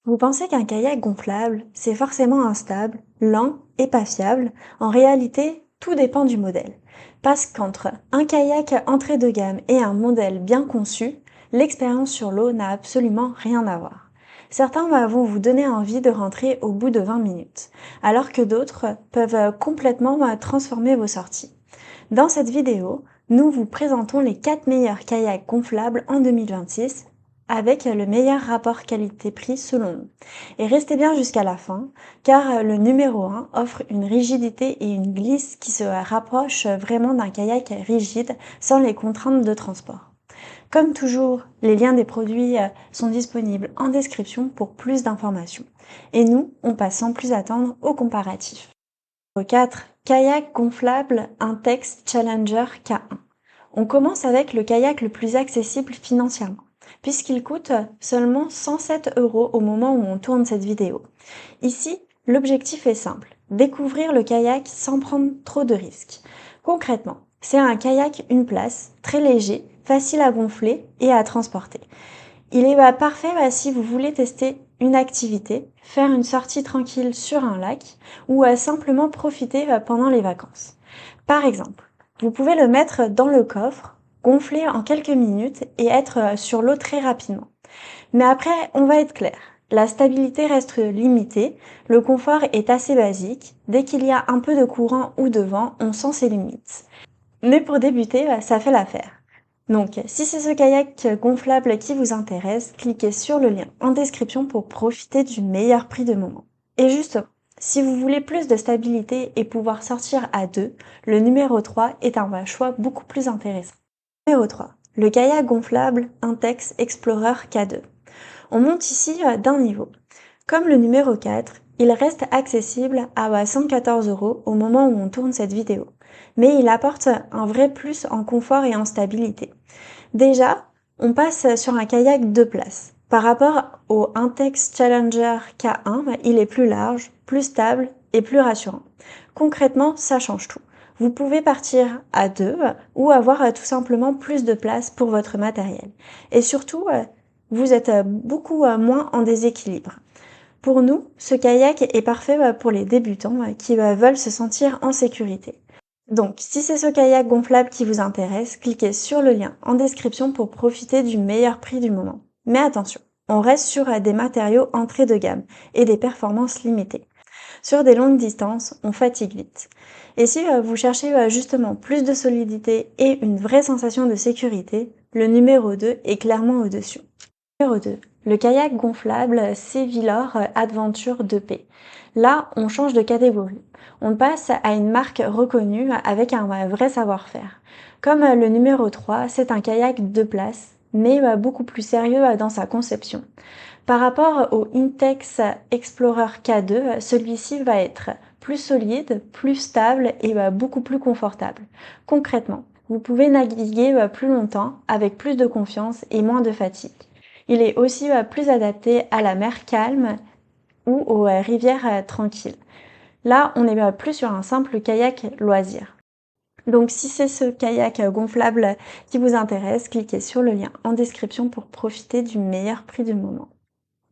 Vous pensez qu'un kayak gonflable, c'est forcément instable, lent et pas fiable? En réalité, tout dépend du modèle. Parce qu'entre un kayak entrée de gamme et un modèle bien conçu, l'expérience sur l'eau n'a absolument rien à voir. Certains vont vous donner envie de rentrer au bout de 20 minutes, alors que d'autres peuvent complètement transformer vos sorties. Dans cette vidéo, nous vous présentons les 4 meilleurs kayaks gonflables en 2026 avec le meilleur rapport qualité-prix selon nous. Et restez bien jusqu'à la fin, car le numéro 1 offre une rigidité et une glisse qui se rapprochent vraiment d'un kayak rigide sans les contraintes de transport. Comme toujours, les liens des produits sont disponibles en description pour plus d'informations. Et nous, on passe sans plus attendre au comparatif. Numéro 4. Kayak gonflable Intex Challenger K1. On commence avec le kayak le plus accessible financièrement, puisqu'il coûte seulement 107 € au moment où on tourne cette vidéo. Ici, l'objectif est simple, découvrir le kayak sans prendre trop de risques. Concrètement, c'est un kayak une place, très léger, facile à gonfler et à transporter. Il est parfait si vous voulez tester une activité, faire une sortie tranquille sur un lac ou simplement profiter pendant les vacances. Par exemple, vous pouvez le mettre dans le coffre, gonfler en quelques minutes et être sur l'eau très rapidement. Mais après, on va être clair. La stabilité reste limitée, le confort est assez basique. Dès qu'il y a un peu de courant ou de vent, on sent ses limites. Mais pour débuter, ça fait l'affaire. Donc, si c'est ce kayak gonflable qui vous intéresse, cliquez sur le lien en description pour profiter du meilleur prix de moment. Et justement, si vous voulez plus de stabilité et pouvoir sortir à deux, le numéro 3 est un choix beaucoup plus intéressant. Numéro 3. Le kayak gonflable Intex Explorer K2. On monte ici d'un niveau. Comme le numéro 4, il reste accessible à 114 € au moment où on tourne cette vidéo. Mais il apporte un vrai plus en confort et en stabilité. Déjà, on passe sur un kayak 2 places. Par rapport au Intex Challenger K1, il est plus large, plus stable et plus rassurant. Concrètement, ça change tout. Vous pouvez partir à deux ou avoir tout simplement plus de place pour votre matériel. Et surtout, vous êtes beaucoup moins en déséquilibre. Pour nous, ce kayak est parfait pour les débutants qui veulent se sentir en sécurité. Donc, si c'est ce kayak gonflable qui vous intéresse, cliquez sur le lien en description pour profiter du meilleur prix du moment. Mais attention, on reste sur des matériaux entrée de gamme et des performances limitées. Sur des longues distances, on fatigue vite. Et si vous cherchez justement plus de solidité et une vraie sensation de sécurité, le numéro 2 est clairement au-dessus. Numéro 2. Le kayak gonflable Sevilor Adventure 2P. Là, on change de catégorie. On passe à une marque reconnue avec un vrai savoir-faire. Comme le numéro 3, c'est un kayak 2 places, mais beaucoup plus sérieux dans sa conception. Par rapport au Intex Explorer K2, celui-ci va être plus solide, plus stable et beaucoup plus confortable. Concrètement, vous pouvez naviguer plus longtemps avec plus de confiance et moins de fatigue. Il est aussi plus adapté à la mer calme ou aux rivières tranquilles. Là, on est plus sur un simple kayak loisir. Donc si c'est ce kayak gonflable qui vous intéresse, cliquez sur le lien en description pour profiter du meilleur prix du moment.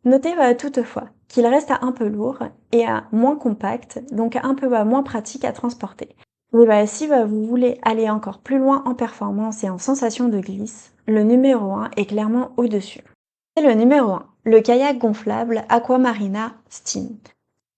Notez toutefois qu'il reste un peu lourd et moins compact, donc un peu moins pratique à transporter. Et si vous voulez aller encore plus loin en performance et en sensation de glisse, le numéro 1 est clairement au-dessus. C'est le numéro 1, le kayak gonflable Aquamarina Steam.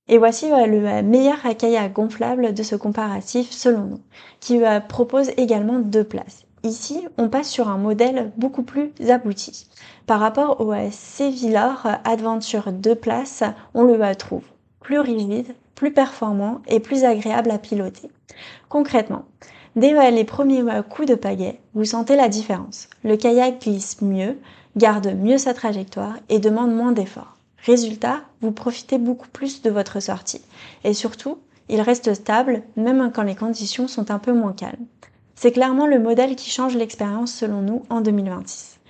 Et voici le meilleur kayak gonflable de ce comparatif selon nous, qui propose également 2 places. Ici, on passe sur un modèle beaucoup plus abouti. Par rapport au Sevilor Adventure 2 places, on le trouve plus rigide, plus performant et plus agréable à piloter. Concrètement, dès les premiers coups de pagaie, vous sentez la différence. Le kayak glisse mieux, garde mieux sa trajectoire et demande moins d'efforts. Résultat, vous profitez beaucoup plus de votre sortie. Et surtout, il reste stable même quand les conditions sont un peu moins calmes. C'est clairement le modèle qui change l'expérience selon nous en 2026.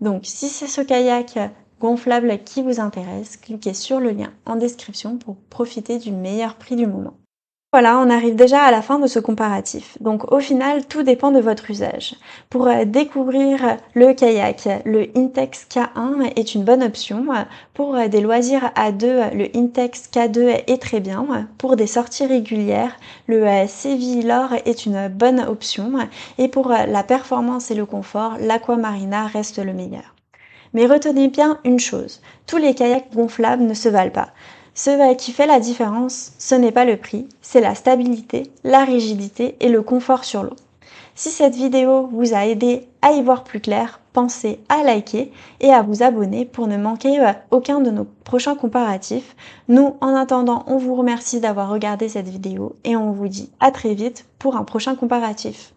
Donc si c'est ce kayak gonflable qui vous intéresse, cliquez sur le lien en description pour profiter du meilleur prix du moment. Voilà, on arrive déjà à la fin de ce comparatif. Donc au final, tout dépend de votre usage. Pour découvrir le kayak, le Intex K1 est une bonne option. Pour des loisirs à deux, le Intex K2 est très bien. Pour des sorties régulières, le Lore est une bonne option. Et pour la performance et le confort, l'Aquamarina reste le meilleur. Mais retenez bien une chose, tous les kayaks gonflables ne se valent pas. Ce qui fait la différence, ce n'est pas le prix, c'est la stabilité, la rigidité et le confort sur l'eau. Si cette vidéo vous a aidé à y voir plus clair, pensez à liker et à vous abonner pour ne manquer aucun de nos prochains comparatifs. Nous, en attendant, on vous remercie d'avoir regardé cette vidéo et on vous dit à très vite pour un prochain comparatif.